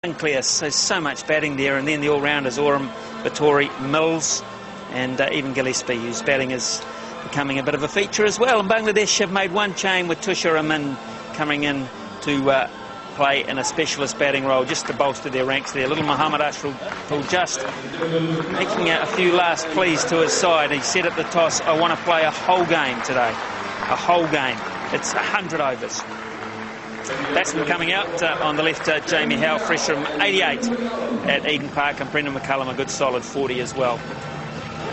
Sinclair, so much batting there, and then the all-rounders Oram, Vittori, Mills, and even Gillespie, whose batting is becoming a bit of a feature as well. And Bangladesh have made one change with Tushar Amin coming in to play in a specialist batting role just to bolster their ranks there. Little Muhammad Ashraf just making a few last pleas to his side. He said at the toss, I want to play a whole game today, a whole game. It's 100 overs. Batsman coming out on the left, Jamie Howe, fresh from 88 at Eden Park, and Brendan McCullum a good solid 40 as well.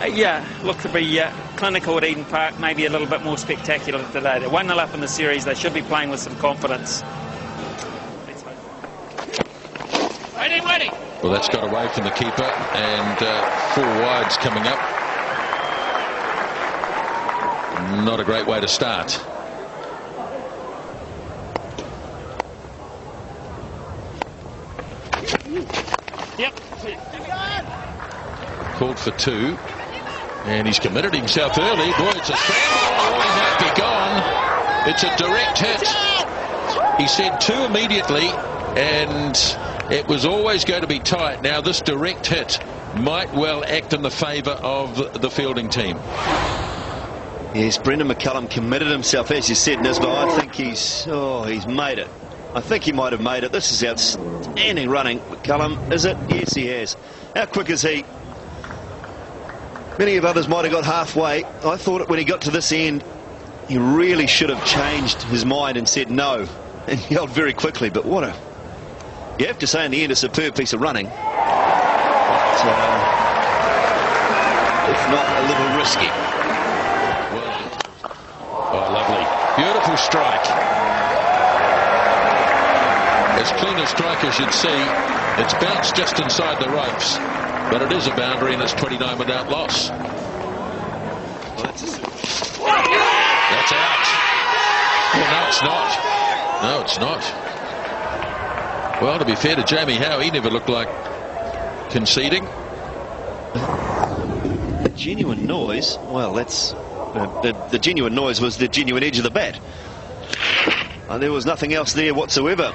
Yeah, look to be clinical at Eden Park, maybe a little bit more spectacular today. They're 1-0 up in the series. They should be playing with some confidence. Well, that's got away from the keeper, and 4 wides coming up. Not a great way to start. Yep. Called for 2, and he's committed himself early. Boy, it's a scramble. Oh, he might be gone. It's a direct hit. He said 2 immediately, and it was always going to be tight. Now this direct hit might well act in the favour of the fielding team. Yes, Brendan McCullum committed himself, as you said, Nisbah. I think he's made it. I think he might have made it. This is outstanding running. McCullum, is it? Yes, he has. How quick is he? Many of others might have got halfway. I thought when he got to this end, he really should have changed his mind and said no, and yelled very quickly. But what a... You have to say in the end, a superb piece of running. But, if not, a little risky. Oh, lovely. Beautiful strike. As clean a strike as you'd see. It's bounced just inside the ropes, but it is a boundary, and it's 29 without loss. Well, that's out. Well, no, it's not. No, it's not. Well, to be fair to Jamie Howe, he never looked like conceding. The genuine noise, well, that's... the genuine noise was the genuine edge of the bat. And there was nothing else there whatsoever.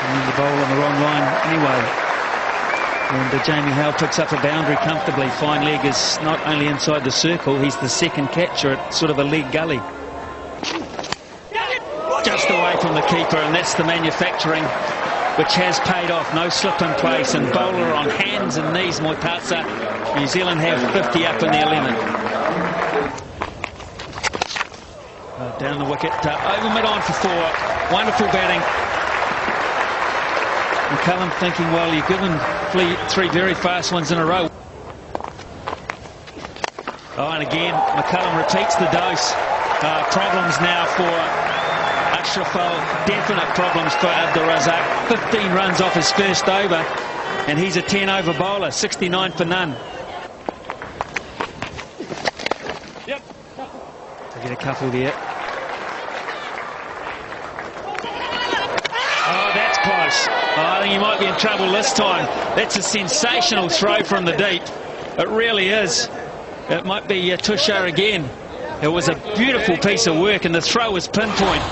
And the bowl on the wrong line anyway. And Jamie Howe picks up a boundary comfortably. Fine leg is not only inside the circle, he's the second catcher at sort of a leg gully. Just away from the keeper, and that's the manufacturing which has paid off. No slip in place, and bowler on hands and knees, Moitasa. New Zealand have 50 up in the 11. Down the wicket, over mid-on for 4. Wonderful batting. McCullum thinking, well, you've given 3 very fast ones in a row. Oh, and again, McCullum repeats the dose. Problems now for Ashraful, definite problems for Abdul Razak. 15 runs off his first over, and he's a 10-over bowler, 69 for none. Yep. To get a couple there. Oh, that's close. Oh, I think he might be in trouble this time. That's a sensational throw from the deep. It really is. It might be Tushar again. It was a beautiful piece of work, and the throw was pinpoint.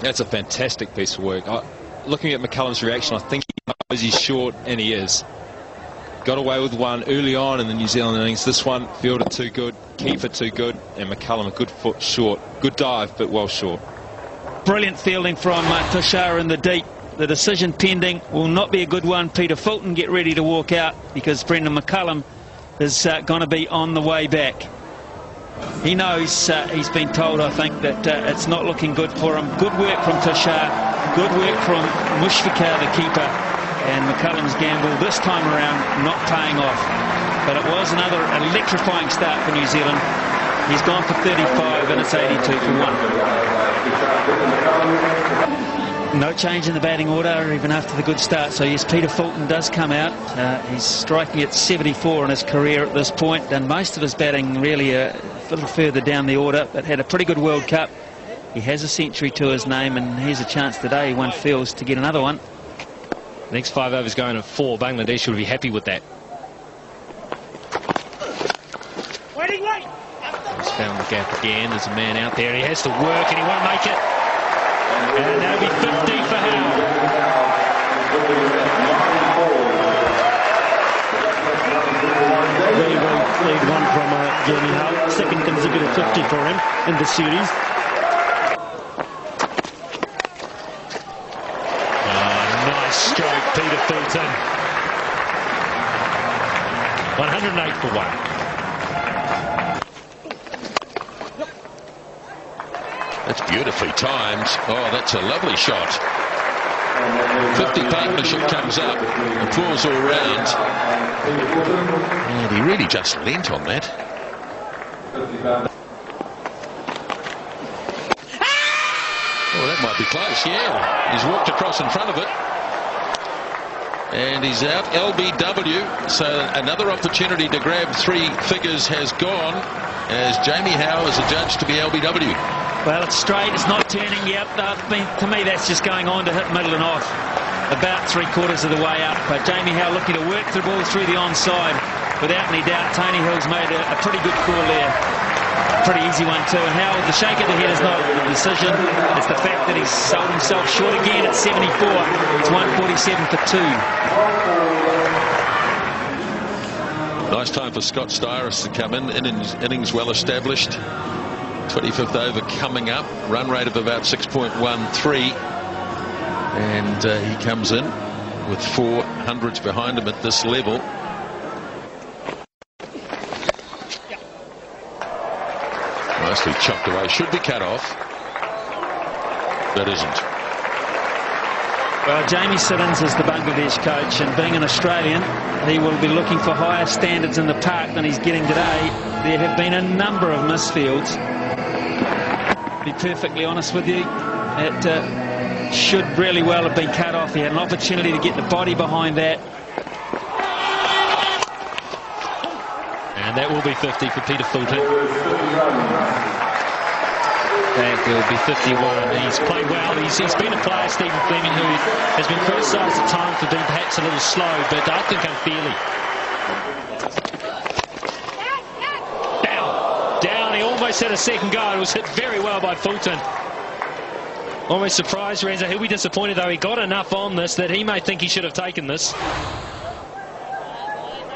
That's a fantastic piece of work. Looking at McCullum's reaction, I think he knows he's short, and he is. Got away with one early on in the New Zealand innings. This one, fielded too good, keeper too good, and McCullum a good foot short. Good dive, but well short. Brilliant fielding from Tushar in the deep. The decision pending will not be a good one. Peter Fulton, get ready to walk out, because Brendan McCullum is going to be on the way back. He knows, he's been told, I think, that it's not looking good for him. Good work from Tushar, good work from Mushfiqur, the keeper, and McCullum's gamble this time around not paying off. But it was another electrifying start for New Zealand. He's gone for 35, and it's 82 for 1. No change in the batting order even after the good start. So yes, Peter Fulton does come out. He's striking at 74 in his career at this point, and most of his batting really a little further down the order, but had a pretty good World Cup. He has a century to his name, and here's a chance today, one feels, to get another one. The next 5 overs going at 4. Bangladesh will be happy with that. He's found the gap again. There's a man out there. He has to work, and he won't make it. And that'll be 50 for Howe. Very well played one from Jamie Howe. Second consecutive 50 for him in the series. Nice stroke, Peter Fulton. 108 for 1. That's beautifully timed. Oh, that's a lovely shot. 50 partnership comes up. Applause all round. And he really just leant on that. Oh, that might be close, yeah. He's walked across in front of it. And he's out. LBW. So another opportunity to grab 3 figures has gone, as Jamie Howe is adjudged to be LBW. Well, it's straight, it's not turning yet. To me, that's just going on to hit middle and off. About 3/4 of the way up. But Jamie Howe looking to work the ball through the onside. Without any doubt, Tony Hill's made a pretty good call there. Pretty easy one too. And Howe, the shake of the head is not the decision. It's the fact that he's sold himself short again at 74. It's 147 for 2. Nice time for Scott Styris to come in. Innings well established. 25th over coming up. Run rate of about 6.13. And he comes in with 4 hundreds behind him at this level. Nicely chopped away. Should be cut off. But isn't. Well, Jamie Siddons is the Bangladesh coach, and being an Australian, he will be looking for higher standards in the park than he's getting today. There have been a number of misfields. To be perfectly honest with you, it should really well have been cut off. He had an opportunity to get the body behind that. And that will be 50 for Peter Fulton. That will be 51. He's played well. He's been a player, Stephen Fleming, who has been criticised at times for being perhaps a little slow, but I think unfairly. Down. He almost had a second go. It was hit very well by Fulton. Almost surprised Reza. He'll be disappointed, though. He got enough on this that he may think he should have taken this.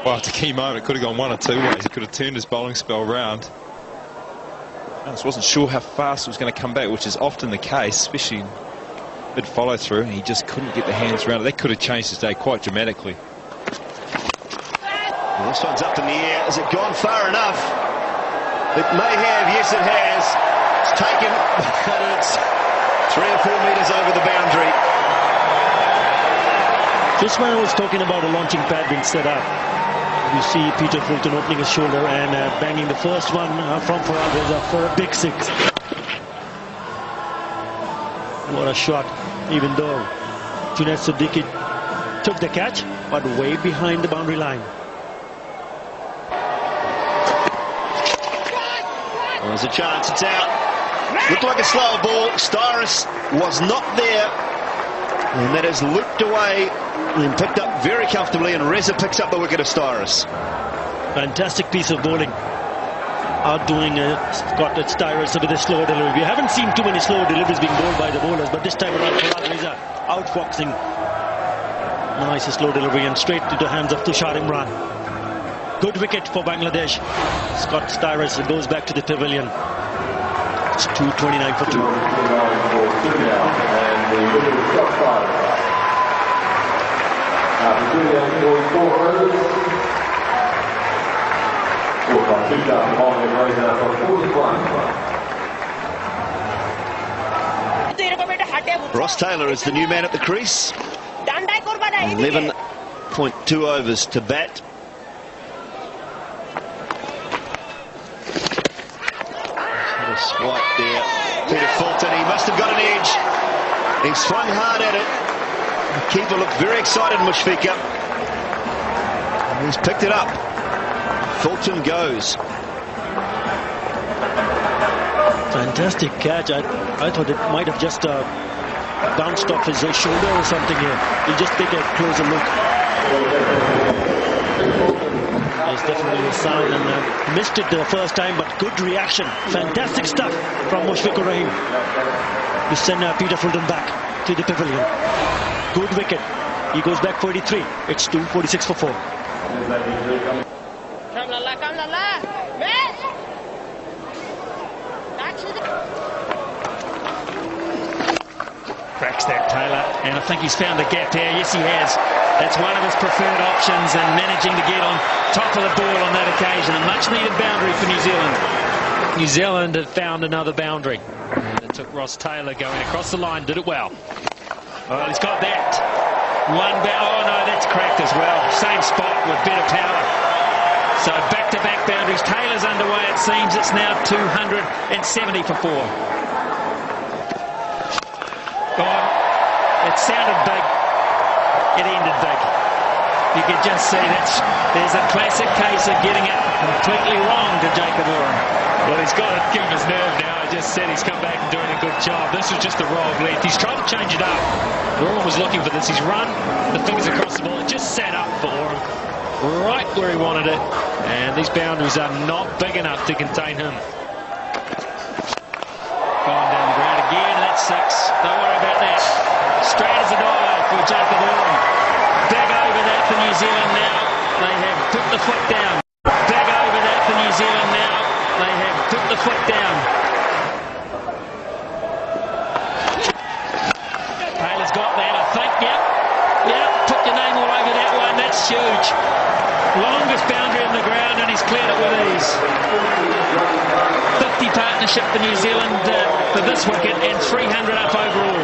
Well, it's a key moment. It could have gone one or two ways. He could have turned his bowling spell round. I just wasn't sure how fast it was going to come back, which is often the case, especially in mid follow through, and he just couldn't get the hands around it. That could have changed his day quite dramatically. Well, this one's up in the air. Has it gone far enough? It may have. Yes, it has. It's taken, but it's 3 or 4 metres over the boundary. Just when I was talking about a launching pad being set up, you see Peter Fulton opening his shoulder and banging the first one from Farhad Reza for a big 6. What a shot, even though Junaid Siddiqui took the catch, but way behind the boundary line. Well, there's a chance, it's out. Looked like a slower ball. Styris was not there. And that is looped away and picked up very comfortably, and Reza picks up the wicket of Styris. Fantastic piece of bowling. Outdoing Scott Styris with a slow delivery. We haven't seen too many slow deliveries being bowled by the bowlers, but this time around Farhad Reza outfoxing. Nice slow delivery and straight to the hands of Tushar Imran. Good wicket for Bangladesh. Scott Styris goes back to the pavilion. It's 229 for 2. Ross Taylor is the new man at the crease. 11.2 overs to bat. A swipe there. Peter Fulton, he must have got an edge. He swung hard at it. The keeper looked very excited, Mushfiqur. He's picked it up. Fulton goes. Fantastic catch. I thought it might have just bounced off his shoulder or something here. We'll just take a closer look. It's definitely a sound, and missed it the first time, but good reaction. Fantastic stuff from Mushfiqur Rahim. to send Peter Fulton back to the pavilion. Good wicket. He goes back 43. It's 246 for 4. Cracks that Taylor, and I think he's found a gap here. Yes, he has. That's one of his preferred options, and managing to get on top of the ball on that occasion. A much-needed boundary for New Zealand. New Zealand have found another boundary. And it took Ross Taylor going across the line, did it well. Well, he's got that. Oh, no, that's cracked as well. Same spot with better power. So back-to-back boundaries. Taylor's underway, it seems. It's now 270 for 4. Gone. It sounded big. It ended big. You could just see there's a classic case of getting it completely wrong to Jacob Oram. Well, he's got to keep his nerve now. I just said he's come back and doing a good job. This was just a roll of length. He's trying to change it up. Oram was looking for this. He's run the fingers across the ball. It just sat up for Oram, right where he wanted it. And these boundaries are not big enough to contain him. Gone down the ground again, and that's 6. Don't worry about that. Straight as a dollar for Jacob Oram. Big over that for New Zealand now. They have put the foot down. Big over that for New Zealand now. They have put the foot down. Taylor's got that, I think. Yep. Put your name all over that one. That's huge. Longest boundary on the ground, and he's cleared it with ease. 50 partnership for New Zealand for this wicket, and 300 up overall.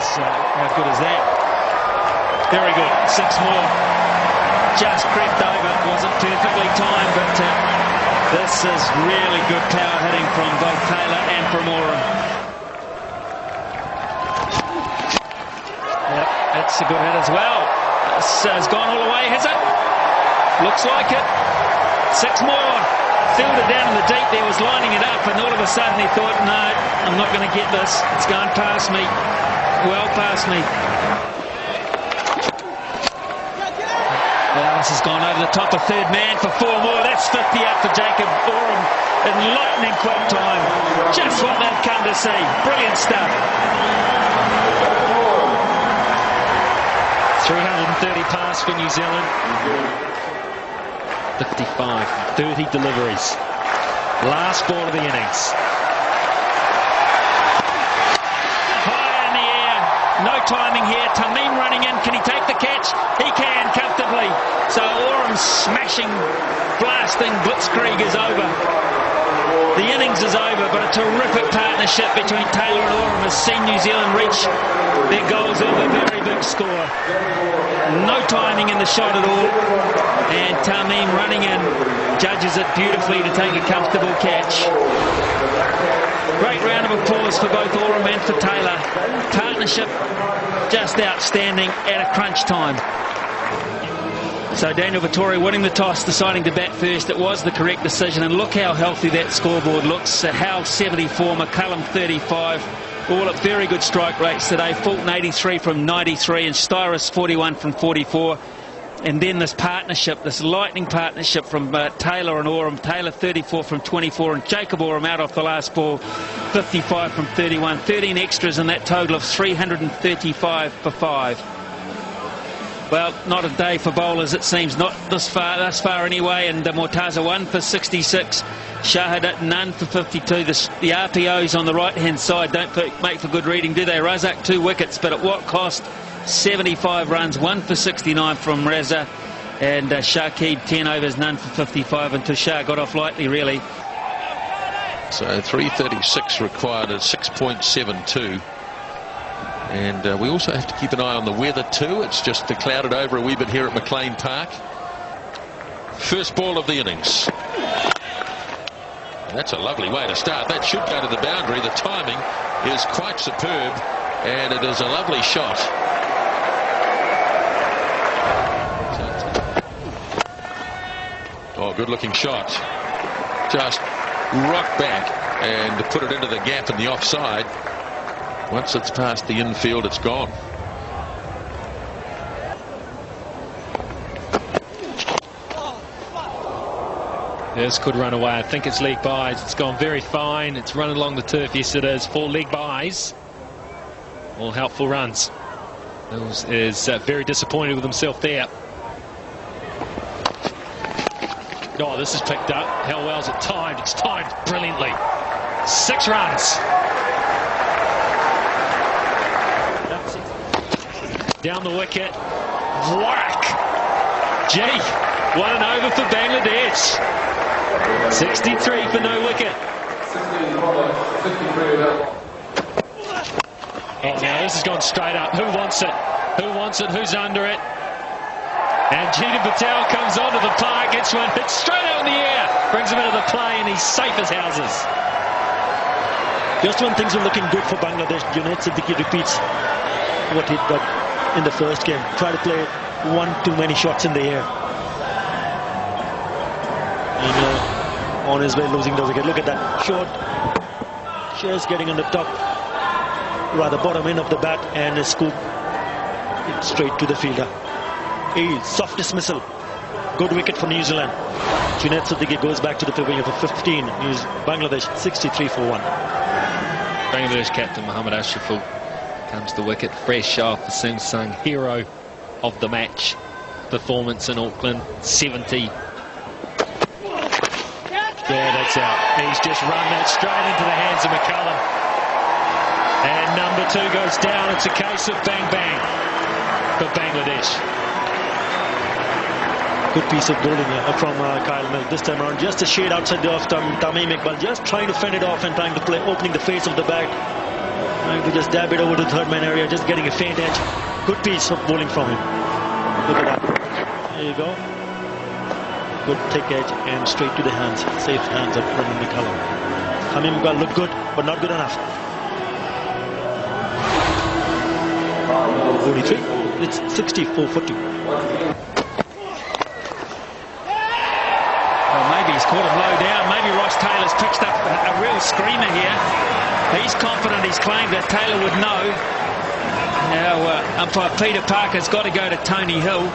How good is that? Very good. 6 more. Just crept over. Wasn't perfectly timed, but this is really good power hitting from both Taylor and from Oram. Yep, that's a good hit as well. This has gone all the way, has it? Looks like it. 6 more. Fielded down in the deep there, was lining it up, and all of a sudden he thought, no, I'm not going to get this. It's gone past me. Well past me. Well, this has gone over the top of third man for 4 more. That's 50 up for Jacob Oram in lightning quick time. Just what they've come to see. Brilliant stuff. 330 pass for New Zealand. 55, 30 deliveries. Last ball of the innings. No timing here. Tamim running in. Can he take the catch? He can comfortably. So Oram's smashing, blasting blitzkrieg is over. The innings is over, but a terrific partnership between Taylor and Oram has seen New Zealand reach their goals of a very big score. No timing in the shot at all. And Tamim running in, judges it beautifully to take a comfortable catch. Great round of applause for both Oram and for Taylor. Partnership just outstanding at a crunch time. So Daniel Vettori winning the toss, deciding to bat first. It was the correct decision, and look how healthy that scoreboard looks. Howell 74, McCullum 35. All at very good strike rates today. Fulton 83 from 93 and Styris 41 from 44. And then this partnership, this lightning partnership from Taylor and Oram. Taylor 34 from 24 and Jacob Oram out off the last ball 55 from 31. 13 extras in that total of 335 for 5. Well, not a day for bowlers, it seems. Not thus far anyway. And Mortaza 1 for 66. Shahadat none for 52. The RPOs on the right-hand side don't make for good reading, do they? Razak 2 wickets, but at what cost? 75 runs, 1 for 69 from Raza, and Shakib 10 overs, none for 55, and Tushar got off lightly really. So 336 required at 6.72, and we also have to keep an eye on the weather too. It's just clouded over a wee bit here at McLean Park. First ball of the innings. That's a lovely way to start. That should go to the boundary. The timing is quite superb, and it is a lovely shot. Oh, good looking shot. Just rocked back and put it into the gap in the offside. Once it's past the infield, it's gone. This could run away. I think it's leg buys. It's gone very fine. It's running along the turf. Yes, it is. 4 leg buys. All helpful runs. Mills is very disappointed with himself there. Oh, this is picked up. How well's it timed? It's timed brilliantly. 6 runs. Down the wicket. Whack! Gee, what an over for Bangladesh. 63 for no wicket. Oh, now this has gone straight up. Who wants it? Who wants it? Who's under it? And Jeetan Patel comes onto the park, gets one hit straight out in the air, brings him into the play, and he's safe as houses. Just when things were looking good for Bangladesh, Junaid Siddiqui repeats what he did in the first game. Try to play one too many shots in the air. And on his way losing the wicket. Look at that short. Just getting on the top, rather bottom end of the bat, and a scoop it straight to the fielder. A soft dismissal. Good wicket for New Zealand. Junaid Siddiqui goes back to the pavilion for 15. He's Bangladesh 63 for 1. Bangladesh captain Mohammad Ashraful comes to wicket fresh off the Sing Sung hero of the match performance in Auckland. 70. Yeah, that's out. He's just run that straight into the hands of McCullum. And number 2 goes down. It's a case of bang bang for Bangladesh. Good piece of bowling from Kyle Mills this time around. Just a shade outside of Tamim Iqbal. Just trying to fend it off and trying to play, opening the face of the bat. Trying to just dab it over to the third man area. Just getting a faint edge. Good piece of bowling from him. Look at that. There you go. Good thick edge and straight to the hands. Safe hands of Brendan McCullum. Tamim Iqbal looked good, but not good enough. 43. It's 64-40. Maybe he's caught him low down. Maybe Ross Taylor's pitched up a real screamer here. He's confident he's claimed that Taylor would know. Now umpire Peter Parker's got to go to Tony Hill.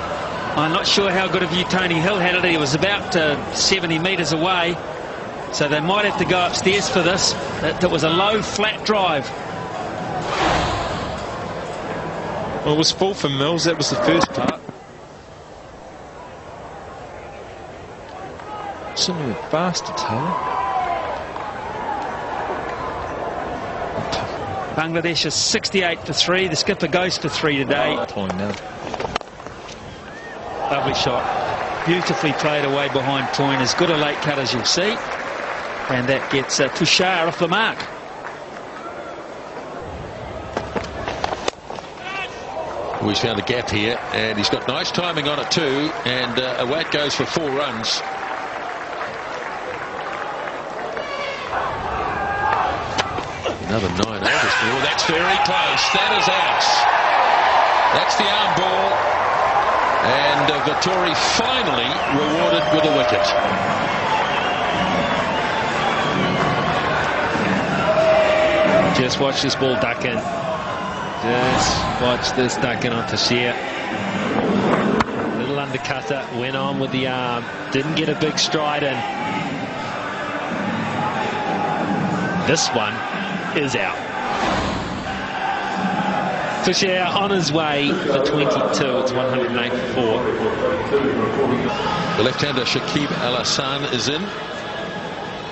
I'm not sure how good a view Tony Hill had it. He was about 70 metres away. So they might have to go upstairs for this. That was a low flat drive. Well, it was full for Mills. That was the first part. Something faster, Taylor. Bangladesh is 68 for 3. The skipper goes for 3 today. Lovely shot. Beautifully played away behind point. As good a late cut as you'll see. And that gets Tushar off the mark. Well, he's found a gap here, and he's got nice timing on it too. And Awad goes for 4 runs. Another 9 overs. Oh, that's very close. That is out. That's the arm ball. And Vettori finally rewarded with a wicket. Just watch this ball duck in. Just watch this duck in onto Shear. Little undercutter. Went on with the arm. Didn't get a big stride in. This one is out. Tushar on his way for 22. It's 108 for 4. The left-hander Shakib Al Hassan is in.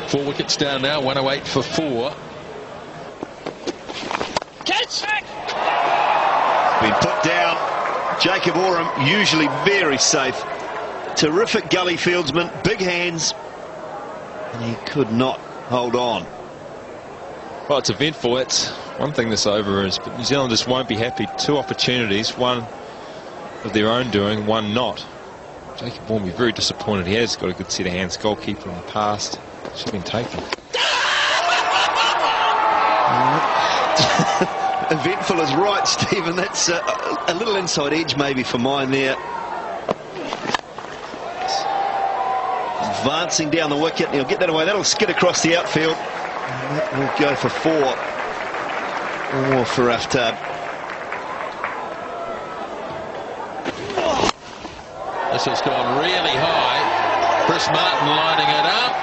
4 wickets down now. 108 for 4. Catch! Been put down. Jacob Oram, usually very safe. Terrific gully fieldsman, big hands, and he could not hold on. Well, it's eventful. It's one thing this over is, but New Zealand just won't be happy. 2 opportunities, one of their own doing, one not. Jacob Oram will be very disappointed. He has got a good set of hands. Goalkeeper in the past. Should have been taken. Eventful is right, Stephen. That's a little inside edge maybe for mine there. Advancing down the wicket, and he'll get that away. That'll skid across the outfield. And that will go for 4. Or for Aftab. This has gone really high. Chris Martin lining it up.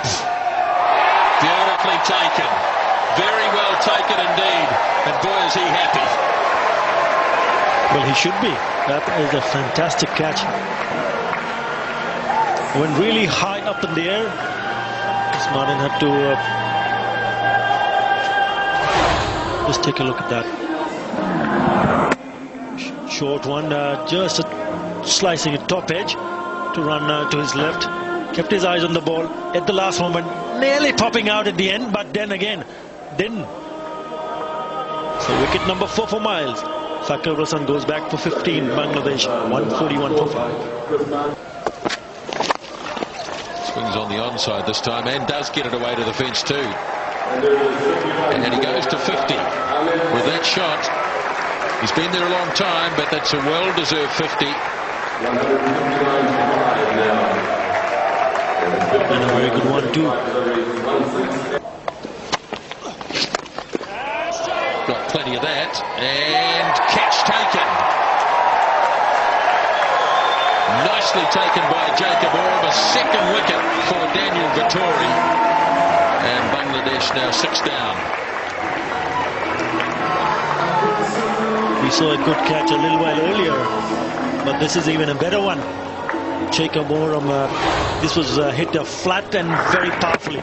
Beautifully taken. Very well taken indeed. And boy, is he happy. Well, he should be. That is a fantastic catch. Went really high up in the air. Chris Martin had to just take a look at that. Short one, just slicing it top edge to run to his left. Kept his eyes on the ball at the last moment, nearly popping out at the end, but then again, didn't. So wicket number 4 for Miles. Shakib Al Hasan goes back for 15. Bangladesh 141 for 5. Swings on the onside this time and does get it away to the fence too. And he goes to 50 with that shot. He's been there a long time, but that's a well-deserved 50. And a very good one too. Got plenty of that. And catch taken. Nicely taken by Jacob Oram. A second wicket for Daniel Vettori. And Bangladesh now 6 down. We saw a good catch a little while earlier, but this is even a better one. Jacob Oram, this was hit flat and very powerfully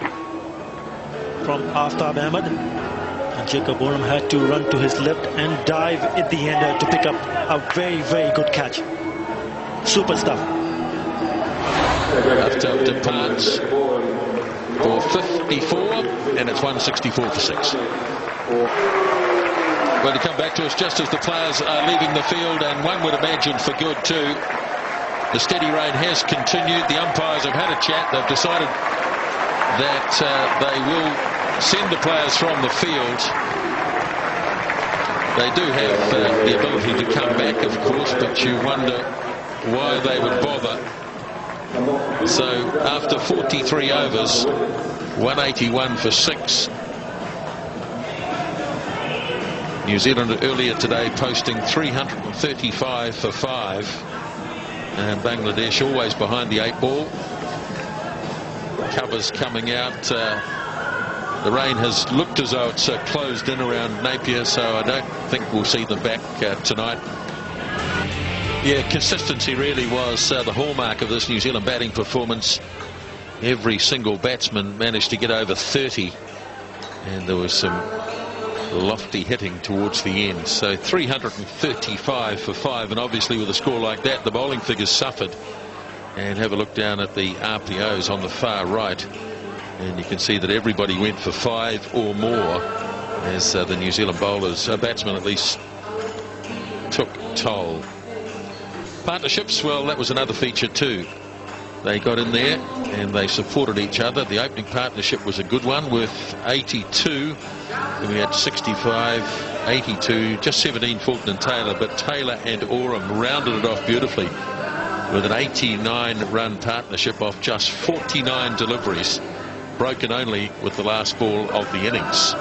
from Aftab Ahmed. And Jacob Oram had to run to his left and dive at the end to pick up a very, very good catch. Super stuff. Aftab departs for 54, and it's 164 for 6. Well, to come back to us just as the players are leaving the field, and one would imagine for good too. The steady rain has continued. The umpires have had a chat. They've decided that they will send the players from the field. They do have the ability to come back, of course, but you wonder why they would bother. So after 43 overs, 181 for 6. New Zealand earlier today posting 335 for 5. And Bangladesh always behind the 8 ball. Covers coming out. The rain has looked as though it's closed in around Napier, so I don't think we'll see them back tonight. Yeah, consistency really was the hallmark of this New Zealand batting performance. Every single batsman managed to get over 30, and there was some lofty hitting towards the end. So 335 for 5, and obviously with a score like that, the bowling figures suffered. And have a look down at the RPOs on the far right, and you can see that everybody went for 5 or more, as the New Zealand bowlers, batsmen at least, took toll. Partnerships, well, that was another feature too. They got in there and they supported each other. The opening partnership was a good one, worth 82. And we had 65, 82, just 17 Fulton and Taylor, but Taylor and Oram rounded it off beautifully with an 89-run partnership off just 49 deliveries, broken only with the last ball of the innings.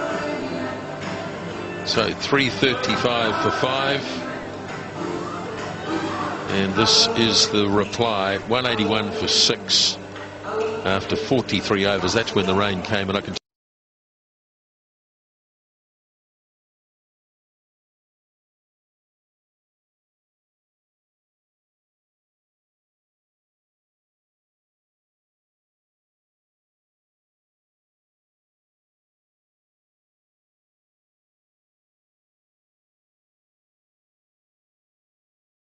So 335 for 5. And this is the reply, 181 for 6 after 43 overs. That's when the rain came, and I can